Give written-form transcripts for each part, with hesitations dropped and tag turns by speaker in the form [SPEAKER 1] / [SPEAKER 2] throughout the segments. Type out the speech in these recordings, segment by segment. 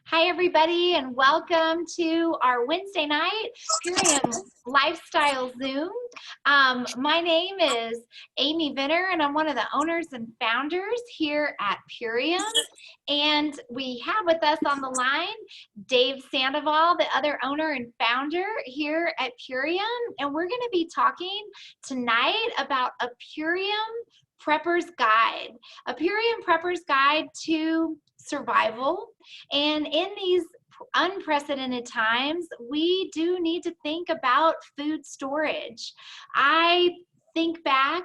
[SPEAKER 1] Hi, everybody, and welcome to our Wednesday night Purium Lifestyle Zoom. My name is Amy Venner, and I'm one of the owners and founders here at Purium. And we have with us on the line Dave Sandoval, the other owner and founder here at Purium. And we're going to be talking tonight about a Purium Prepper's Guide, a Purium Prepper's Guide to survival. And in these unprecedented times, we do need to think about food storage. I think back,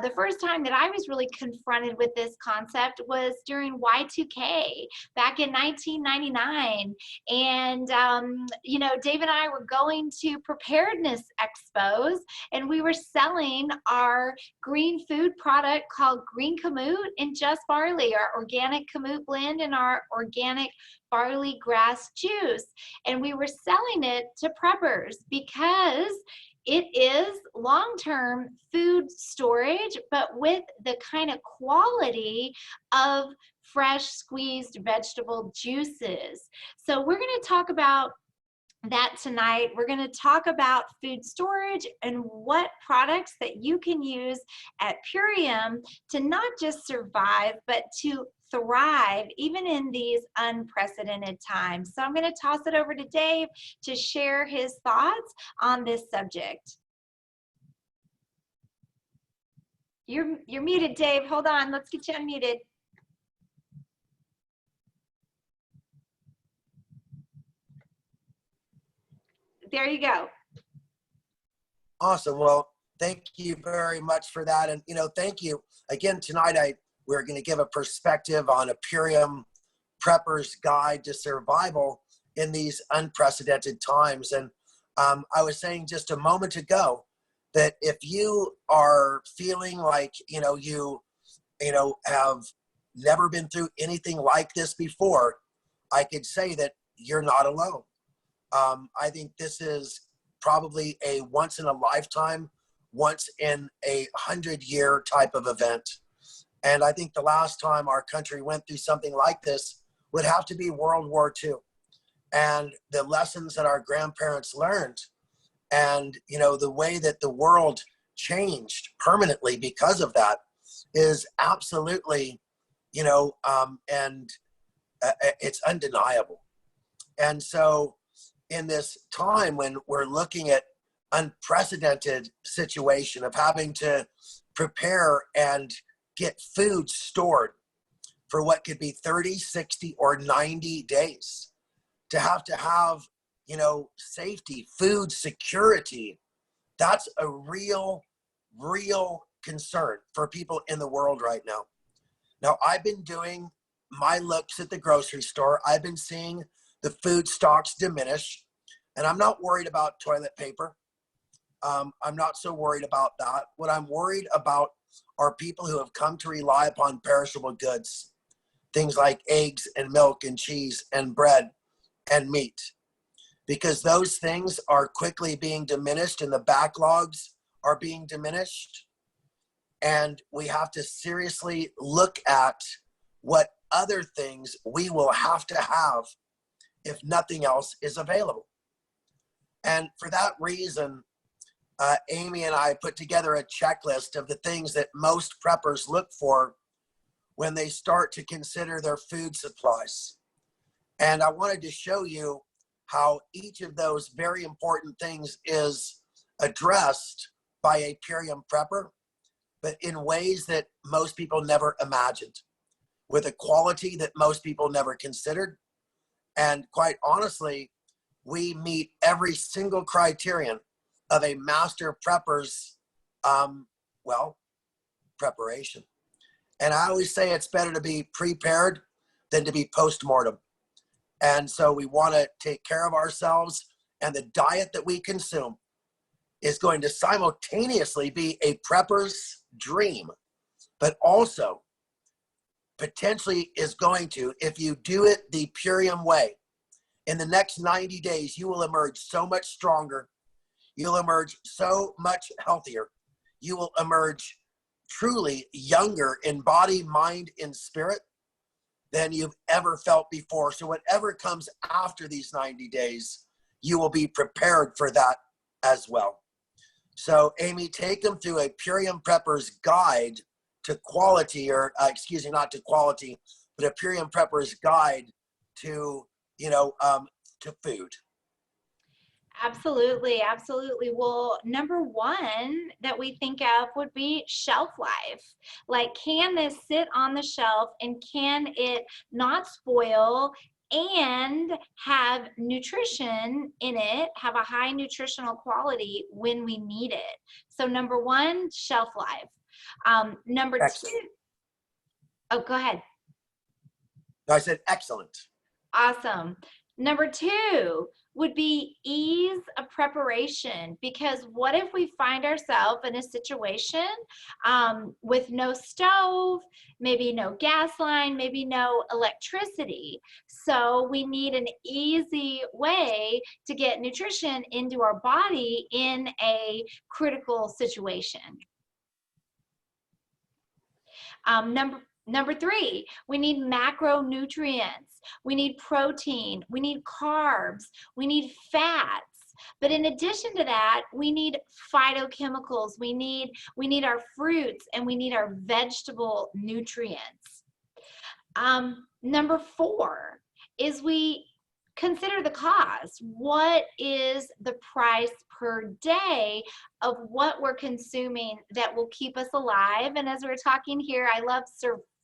[SPEAKER 1] the first time that I was really confronted with this concept was during Y2K back in 1999. And, you know, Dave and I were going to preparedness expos, and we were selling our green food product called Green Kamut and Just Barley, our organic Kamut blend and our organic barley grass juice. And we were selling it to preppers because it is long-term food storage, but with the kind of quality of fresh squeezed vegetable juices. So we're going to talk about that tonight. We're going to talk about food storage and what products that you can use at Purium to not just survive, but to thrive even in these unprecedented times. So I'm going to toss it over to Dave to share his thoughts on this subject. You're muted, Dave. Hold on. Let's get you unmuted. There you go.
[SPEAKER 2] Awesome. Well, thank you very much for that. And, thank you again tonight. We're going to give a perspective on a Purium Prepper's Guide to Survival in these unprecedented times. And I was saying just a moment ago that if you are feeling like, you have never been through anything like this before, I could say that you're not alone. I think this is probably a once in a lifetime, once in a 100-year type of event. And I think the last time our country went through something like this would have to be World War II. And the lessons that our grandparents learned and, the way that the world changed permanently because of that is absolutely, it's undeniable. And so in this time when we're looking at unprecedented situation of having to prepare and get food stored for what could be 30, 60, or 90 days, to have, safety, food security, that's a real concern for people in the world right now. Now, I've been doing my looks at the grocery store. I've been seeing the food stocks diminish, and I'm not worried about toilet paper. I'm not so worried about that. What I'm worried about are people who have come to rely upon perishable goods, things like eggs and milk and cheese and bread and meat, because those things are quickly being diminished and the backlogs are being diminished. And we have to seriously look at what other things we will have to have if nothing else is available. And for that reason, Amy and I put together a checklist of the things that most preppers look for when they start to consider their food supplies. And I wanted to show you how each of those very important things is addressed by a Purium prepper, but in ways that most people never imagined, with a quality that most people never considered. And quite honestly, we meet every single criterion of a master prepper's, preparation. And I always say it's better to be prepared than to be post-mortem. And so we want to take care of ourselves, and the diet that we consume is going to simultaneously be a prepper's dream, but also potentially is going to, if you do it the Purium way, in the next 90 days, you will emerge so much stronger. You'll emerge so much healthier. You will emerge truly younger in body, mind, and spirit than you've ever felt before. So whatever comes after these 90 days, you will be prepared for that as well. So Amy, take them through a Purium Prepper's guide to quality, or excuse me, not to quality, but a Purium Prepper's guide to, to food.
[SPEAKER 1] Absolutely, absolutely. Well, number one that we think of would be shelf life. Like, can this sit on the shelf and can it not spoil and have nutrition in it, have a high nutritional quality when we need it? So number one, shelf life. Number
[SPEAKER 2] Excellent.
[SPEAKER 1] two, oh, go ahead.
[SPEAKER 2] I said excellent.
[SPEAKER 1] Awesome. Number two would be ease of preparation, because what if we find ourselves in a situation with no stove, maybe no gas line, maybe no electricity. So we need an easy way to get nutrition into our body in a critical situation. Number three, we need macronutrients. We need protein. We need carbs. We need fats. But in addition to that, we need phytochemicals. We need our fruits, and we need our vegetable nutrients. Number four is we consider the cost. What is the price per day of what we're consuming that will keep us alive? And as we're talking here, I love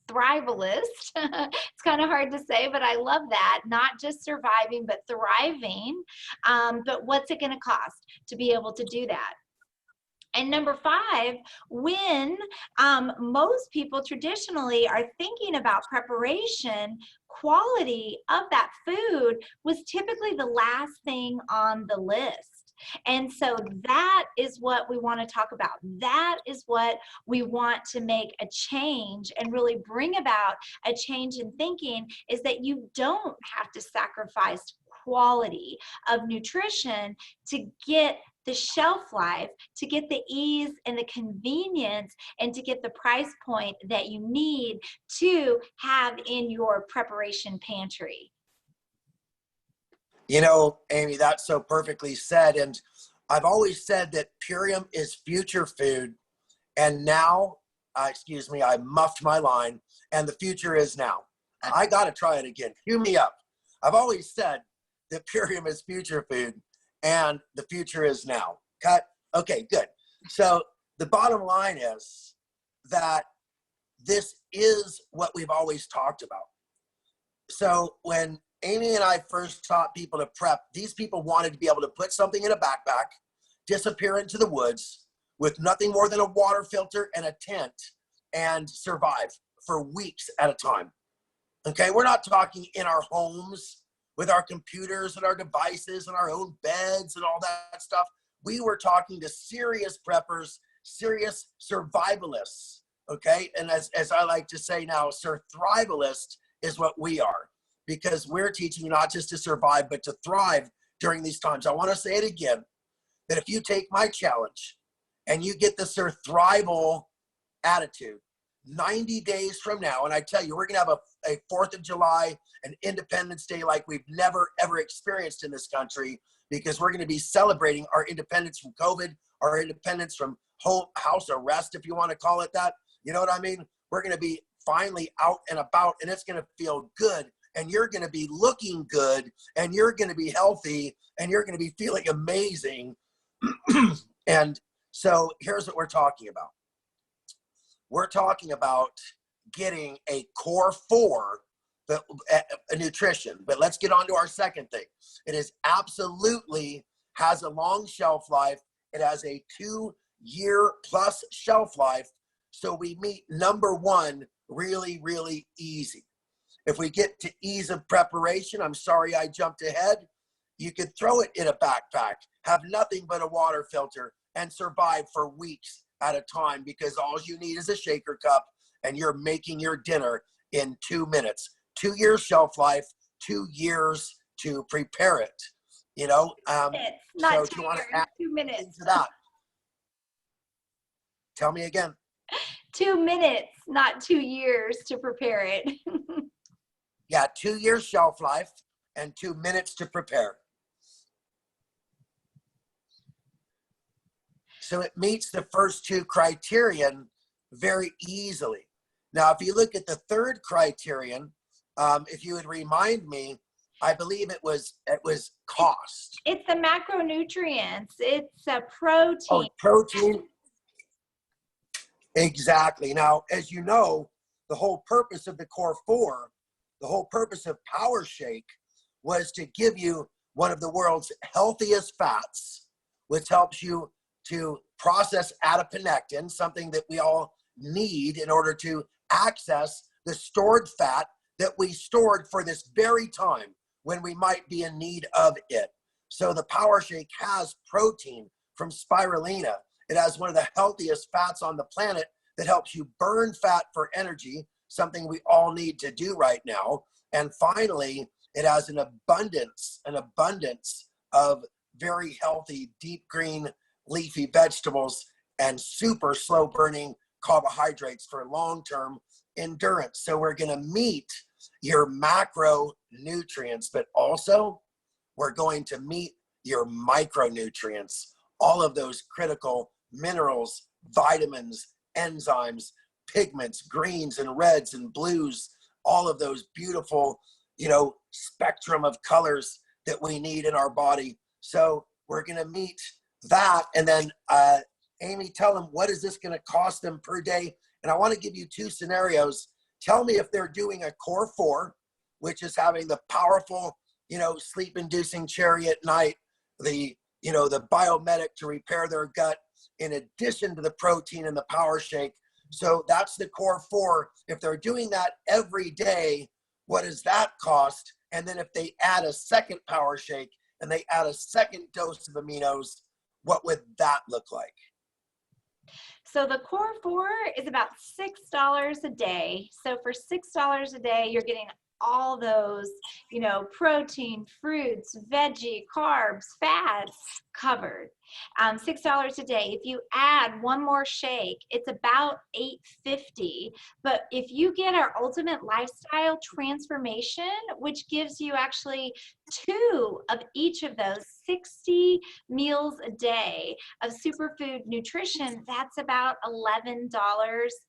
[SPEAKER 1] thrivalist. It's kind of hard to say, but I love that. Not just surviving, but thriving. But what's it going to cost to be able to do that? And number five, when most people traditionally are thinking about preparation, quality of that food was typically the last thing on the list. And so that is what we want to talk about. That is what we want to make a change and really bring about a change in thinking, is that you don't have to sacrifice quality of nutrition to get the shelf life, to get the ease and the convenience, and to get the price point that you need to have in your preparation pantry.
[SPEAKER 2] You know, Amy, that's so perfectly said. And I've always said that Purium is future food. And now, excuse me, I muffed my line, and the future is now. I got to try it again. Cue me up. I've always said that Purium is future food, and the future is now. Cut. Okay, good. So the bottom line is that this is what we've always talked about. So when Amy and I first taught people to prep, these people wanted to be able to put something in a backpack, disappear into the woods with nothing more than a water filter and a tent, and survive for weeks at a time. Okay, we're not talking in our homes with our computers and our devices and our own beds and all that stuff. We were talking to serious preppers, serious survivalists, okay? And as I like to say now, survivalist is what we are, because we're teaching you not just to survive, but to thrive during these times. I want to say it again, that if you take my challenge and you get the survival attitude, 90 days from now, and I tell you, we're going to have a 4th of July, an Independence Day like we've never, ever experienced in this country, because we're going to be celebrating our independence from COVID, our independence from house arrest, if you want to call it that. You know what I mean? We're going to be finally out and about, and it's going to feel good, and you're going to be looking good, and you're going to be healthy, and you're going to be feeling amazing. And so here's what we're talking about. We're talking about getting a core 4 nutrition, but let's get on to our second thing. It is absolutely has a long shelf life. It has a 2-year plus shelf life. So we meet number one really, really easy. If we get to ease of preparation, I'm sorry I jumped ahead. You could throw it in a backpack, have nothing but a water filter, and survive for weeks at a time, because all you need is a shaker cup and you're making your dinner in 2 minutes. 2 years shelf life, 2 years to prepare it. You know,
[SPEAKER 1] not
[SPEAKER 2] so
[SPEAKER 1] 2
[SPEAKER 2] do you want
[SPEAKER 1] years,
[SPEAKER 2] to add
[SPEAKER 1] 2 minutes.
[SPEAKER 2] to that? Tell me again.
[SPEAKER 1] 2 minutes, not 2 years to prepare it.
[SPEAKER 2] Yeah, 2 year shelf life and 2 minutes to prepare. So it meets the first two criterion very easily. Now, if you look at the third criterion, if you would remind me, I believe it was cost.
[SPEAKER 1] It's the macronutrients. It's a protein.
[SPEAKER 2] Oh, protein. Exactly. Now, as you know, the whole purpose of the Core 4, the whole purpose of Power Shake was to give you one of the world's healthiest fats, which helps you to process adiponectin, something that we all need in order to access the stored fat that we stored for this very time when we might be in need of it. So the Power Shake has protein from spirulina. It has one of the healthiest fats on the planet that helps you burn fat for energy, something we all need to do right now. And finally, it has an abundance of very healthy, deep green leafy vegetables and super slow burning carbohydrates for long-term endurance. So we're going to meet your macronutrients, but also we're going to meet your micronutrients, all of those critical minerals, vitamins, enzymes, pigments, greens and reds and blues, all of those beautiful, spectrum of colors that we need in our body. So we're going to meet that. And then Amy, tell them, what is this going to cost them per day? And I want to give you two scenarios. Tell me if they're doing a Core 4, which is having the powerful, sleep inducing cherry at night, the biomedic to repair their gut, in addition to the protein and the Power Shake. So that's the Core 4. If they're doing that every day, what does that cost? And then if they add a second Power Shake and they add a second dose of aminos, what would that look like?
[SPEAKER 1] So the Core 4 is about $6 a day. So for $6 a day, you're getting all those, protein, fruits, veggie, carbs, fats covered. $6 a day. If you add one more shake, it's about $8.50. But if you get our Ultimate Lifestyle Transformation, which gives you actually 2 of each of those 60 meals a day of superfood nutrition, that's about $11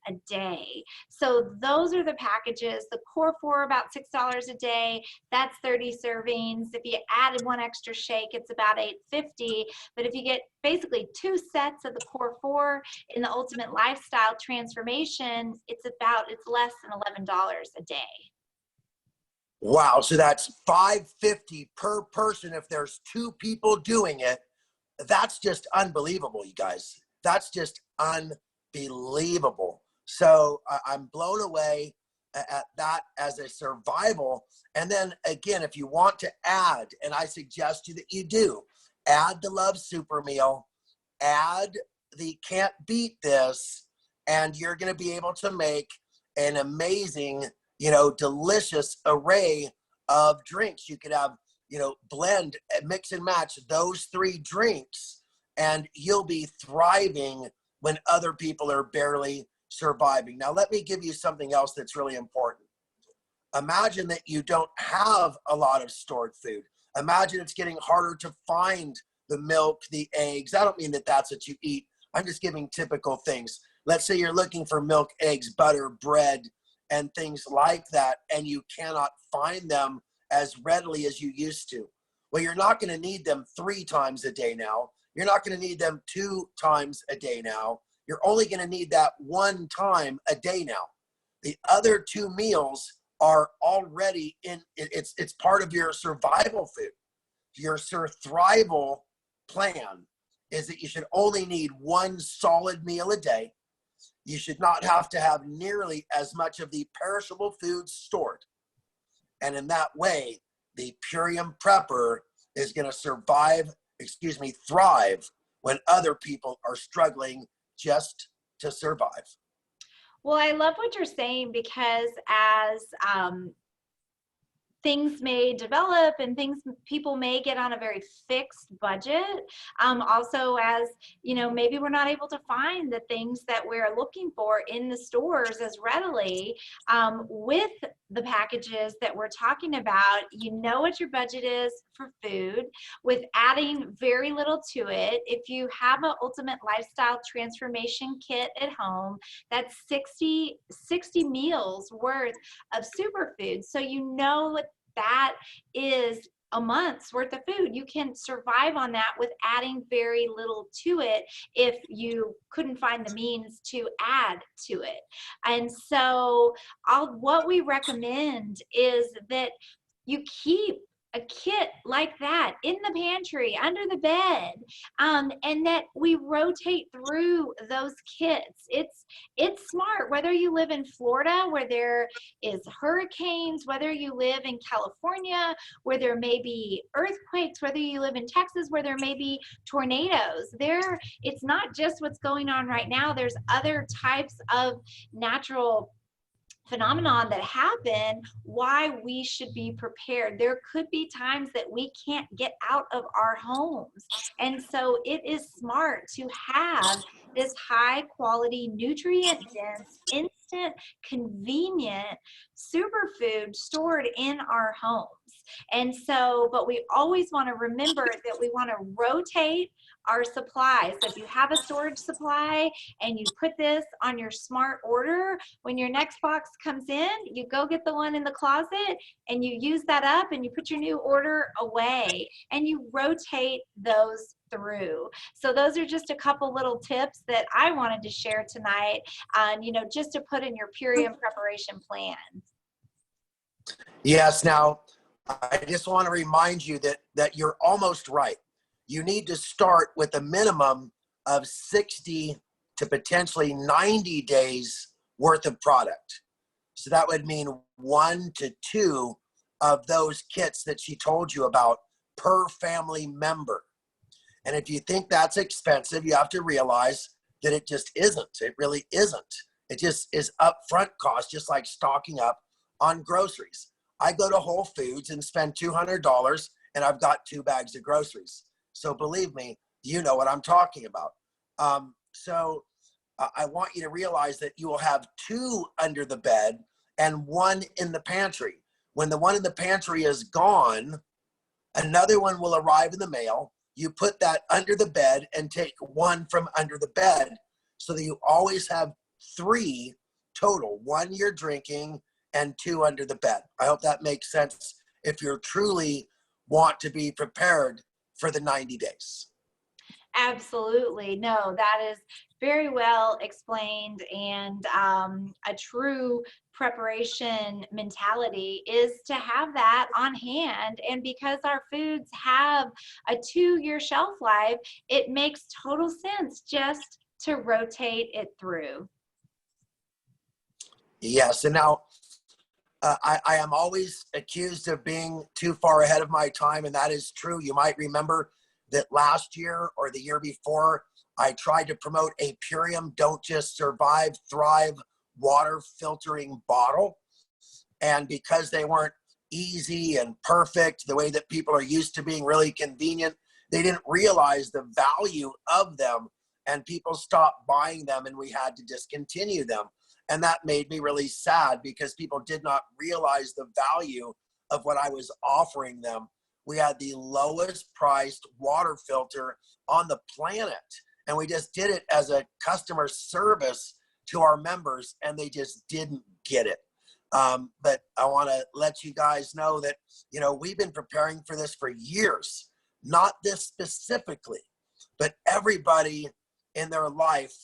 [SPEAKER 1] a day. So those are the packages. The Core 4 about $6 a day. That's 30 servings. If you added one extra shake, it's about $8.50. But if you get basically 2 sets of the Core 4 in the Ultimate Lifestyle Transformation, it's less than $11 a day.
[SPEAKER 2] Wow, so that's $5.50 per person if there's 2 people doing it. That's just unbelievable, you guys. That's just unbelievable. So I'm blown away at that as a survival. And then again, if you want to add, and I suggest you that you do, add the Love Super Meal, add the Can't Beat This, and you're going to be able to make an amazing, delicious array of drinks. You could have, blend, mix and match those 3 drinks, and you'll be thriving when other people are barely surviving. Now, let me give you something else that's really important. Imagine that you don't have a lot of stored food. Imagine it's getting harder to find the milk, the eggs. I don't mean that that's what you eat. I'm just giving typical things. Let's say you're looking for milk, eggs, butter, bread, and things like that, and you cannot find them as readily as you used to. Well, you're not going to need them 3 times a day now. You're not going to need them 2 times a day now. You're only going to need that 1 time a day now. The other 2 meals are already it's part of your survival food. Your survival plan is that you should only need 1 solid meal a day. You should not have to have nearly as much of the perishable foods stored. And in that way, the Purium prepper is going to thrive when other people are struggling just to survive.
[SPEAKER 1] Well, I love what you're saying, because as things may develop and people may get on a very fixed budget. Also, as you know, maybe we're not able to find the things that we're looking for in the stores as readily. With the packages that we're talking about, you know what your budget is for food with adding very little to it. If you have an ultimate lifestyle transformation kit at home, that's 60 meals worth of superfoods. So you know what that is, a month's worth of food. You can survive on that with adding very little to it if you couldn't find the means to add to it. And so what we recommend is that you keep a kit like that in the pantry, under the bed, and that we rotate through those kits. It's smart, whether you live in Florida where there is hurricanes, whether you live in California where there may be earthquakes, whether you live in Texas where there may be tornadoes. It's not just what's going on right now. There's other types of natural phenomenon that happen, why we should be prepared. There could be times that we can't get out of our homes. And so it is smart to have this high quality, nutrient dense, instant, convenient superfood stored in our homes. And so, but we always want to remember that we want to rotate our supplies. So if you have a storage supply and you put this on your smart order, when your next box comes in, you go get the one in the closet and you use that up and you put your new order away and you rotate those through. So those are just a couple little tips that I wanted to share tonight on, you know, just to put in your Purium preparation plan.
[SPEAKER 2] Yes. Now, I just want to remind you that you're almost right. You need to start with a minimum of 60 to potentially 90 days worth of product. So that would mean 1 to 2 of those kits that she told you about per family member. And if you think that's expensive, you have to realize that it just isn't. It really isn't. It just is upfront cost, just like stocking up on groceries. I go to Whole Foods and spend $200 and I've got 2 bags of groceries. So believe me, you know what I'm talking about. I want you to realize that you will have 2 under the bed and 1 in the pantry. When the one in the pantry is gone, another one will arrive in the mail. You put that under the bed and take 1 from under the bed so that you always have 3 total. 1 you're drinking and 2 under the bed. I hope that makes sense if you truly want to be prepared for the 90 days.
[SPEAKER 1] Absolutely. No, that is very well explained, and a true preparation mentality is to have that on hand. And because our foods have a 2-year shelf life, it makes total sense just to rotate it through.
[SPEAKER 2] Yes, and now I am always accused of being too far ahead of my time, and that is true. You might remember that last year or the year before, I tried to promote a Purium Don't Just Survive, Thrive water filtering bottle. And because they weren't easy and perfect, the way that people are used to being really convenient, they didn't realize the value of them, and people stopped buying them and we had to discontinue them. And that made me really sad because people did not realize the value of what I was offering them. We had the lowest priced water filter on the planet, and we just did it as a customer service to our members, and they just didn't get it. But I want to let you guys know that, you know, we've been preparing for this for years, not this specifically, but everybody in their life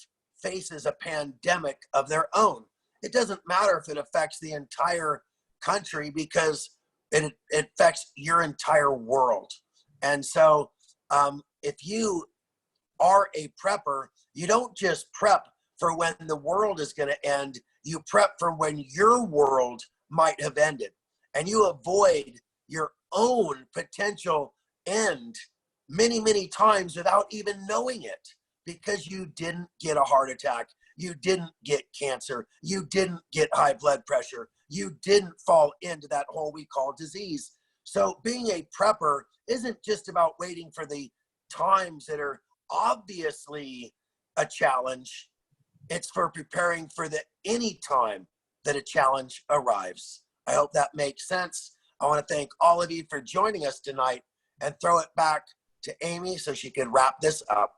[SPEAKER 2] faces a pandemic of their own. It doesn't matter if it affects the entire country because it affects your entire world. And so if you are a prepper, you don't prep prep for when the world is going to end. You prep for when your world might have ended, and you avoid your own potential end many, many times without even knowing it, because you didn't get a heart attack, you didn't get cancer, you didn't get high blood pressure, you didn't fall into that hole we call disease. So being a prepper isn't just about waiting for the times that are obviously a challenge. It's for preparing for the any time that a challenge arrives. I hope that makes sense. I want to thank all of you for joining us tonight and throw it back to Amy so she can wrap this up.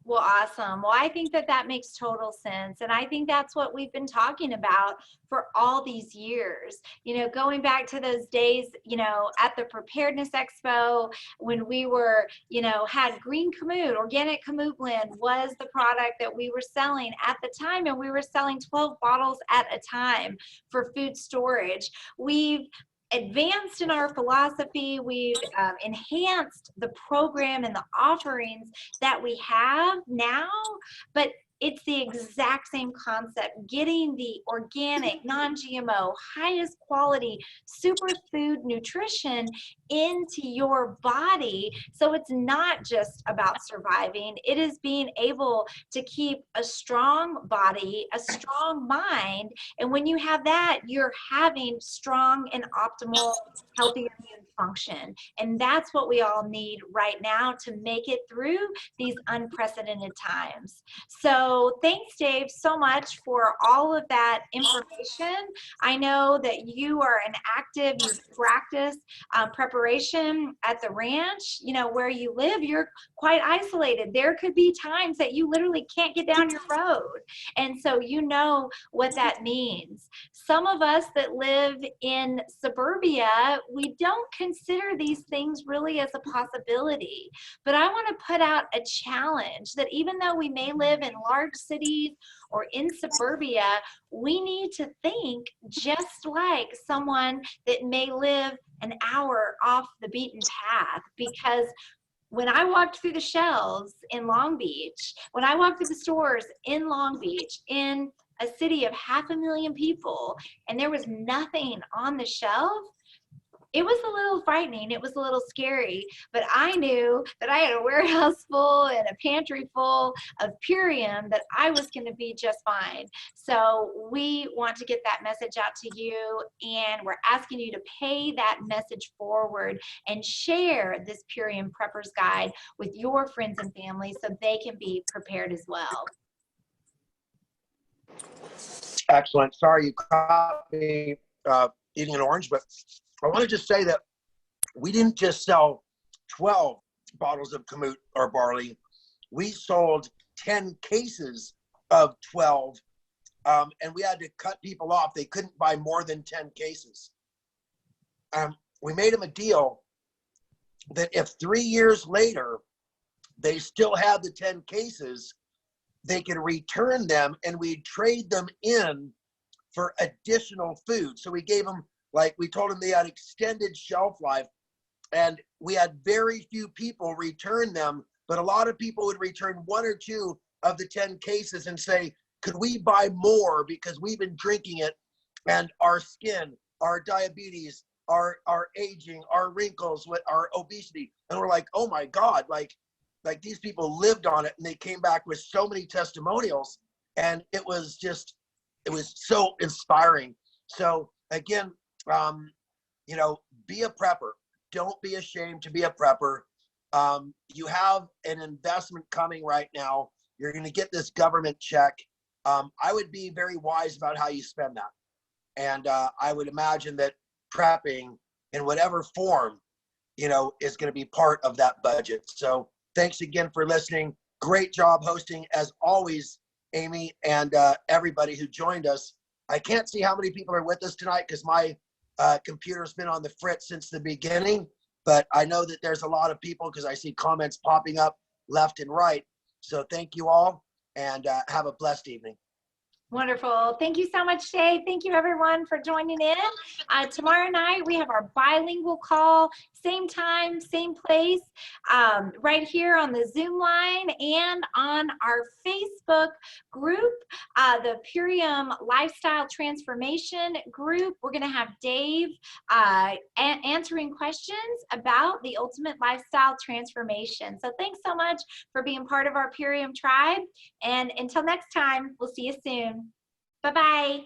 [SPEAKER 1] Well, awesome. Well, I think that that makes total sense. And I think that's what we've been talking about for all these years. You know, going back to those days, you know, at the Preparedness Expo, when we were, you know, had green kamut, organic kamut blend was the product that we were selling at the time. And we were selling 12 bottles at a time for food storage. We've advanced in our philosophy. We've enhanced the program and the offerings that we have now, but it's the exact same concept, getting the organic, non-GMO, highest quality superfood nutrition into your body. So it's not just about surviving, it is being able to keep a strong body, a strong mind. And when you have that, you're having strong and optimal, healthy immune function. And that's what we all need right now to make it through these unprecedented times. So thanks, Dave, so much for all of that information. I know that you are an active, you practice preparation at the ranch, you know, where you live. You're quite isolated. There could be times that you literally can't get down your road. And so you know what that means. Some of us that live in suburbia, we don't consider these things really as a possibility. But I want to put out a challenge that even though we may live in large cities or in suburbia, we need to think just like someone that may live an hour off the beaten path. Because when I walked through the shelves in Long Beach, when I walked through the stores in Long Beach, in a city of 500,000 people, and there was nothing on the shelf, it was a little frightening. It was a little scary, but I knew that I had a warehouse full and a pantry full of Purium, that I was going to be just fine. So we want to get that message out to you, and we're asking you to pay that message forward and share this Purium Prepper's Guide with your friends and family so they can be prepared as well.
[SPEAKER 2] Excellent. Sorry you caught me eating an orange, but I want to just say that we didn't just sell 12 bottles of kamut or barley. We sold 10 cases of 12, and we had to cut people off. They couldn't buy more than 10 cases. We made them a deal that if 3 years later they still had the 10 cases, they could return them and we'd trade them in for additional food. So we gave them, like we told them they had extended shelf life, and we had very few people return them, but a lot of people would return 1 or 2 of the 10 cases and say, could we buy more because we've been drinking it and our skin, our diabetes, our aging, our wrinkles, our obesity. And we're like, oh my God, like these people lived on it, and they came back with so many testimonials, and it was so inspiring. So again, you know, be a prepper. Don't be ashamed to be a prepper. You have an investment coming right now. You're going to get this government check. I would be very wise about how you spend that. And I would imagine that prepping in whatever form, you know, is going to be part of that budget. So thanks again for listening. Great job hosting, as always, Amy, and everybody who joined us. I can't see how many people are with us tonight because my computer's been on the fritz since the beginning, but I know that there's a lot of people because I see comments popping up left and right. So thank you all, and have a blessed evening.
[SPEAKER 1] Wonderful. Thank you so much, Dave. Thank you, everyone, for joining in. Tomorrow night, we have our bilingual call, same time, same place, right here on the Zoom line and on our Facebook group, the Purium Lifestyle Transformation group. We're going to have Dave answering questions about the ultimate lifestyle transformation. So thanks so much for being part of our Purium tribe. And until next time, we'll see you soon. Bye-bye.